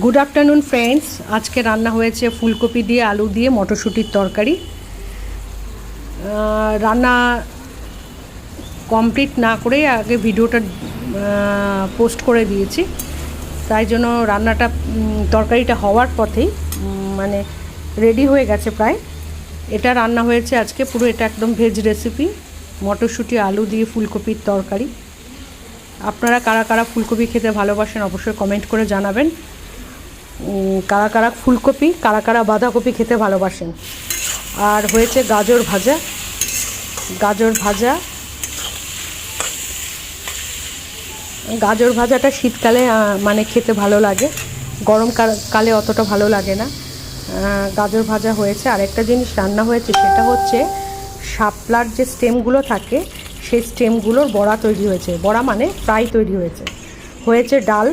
Good afternoon friends. আজকে রান্না হয়েছে ফুলকপি দিয়ে আলু দিয়ে মটরশুঁটির তরকারি। রান্না কমপ্লিট না করে আগে ভিডিওটা পোস্ট করে দিয়েছি, তাই জন্য রান্নাটা তরকারিটা হওয়ার পথেই মানে রেডি হয়ে গেছে প্রায়। এটা রান্না হয়েছে আজকে পুরো, এটা একদম ভেজ রেসিপি, মটরশুঁটি আলু দিয়ে ফুলকপির তরকারি। আপনারা কারা কারা ফুলকপি খেতে ভালোবাসেন অবশ্যই কমেন্ট করে জানাবেন। কারা কারা ফুলকপি, কারা কারা বাঁধাকপি খেতে ভালোবাসেন। আর হয়েছে গাজর ভাজা। গাজর ভাজাটা শীতকালে মানে খেতে ভালো লাগে, গরম কালে অতটা ভালো লাগে না। গাজর ভাজা হয়েছে। আর একটা জিনিস রান্না হয়েছে, সেটা হচ্ছে শাপলার যে স্টেমগুলো থাকে সেই স্টেমগুলোর বড়া তৈরি হয়েছে। বড়া মানে ফ্রাই তৈরি হয়েছে। ডাল,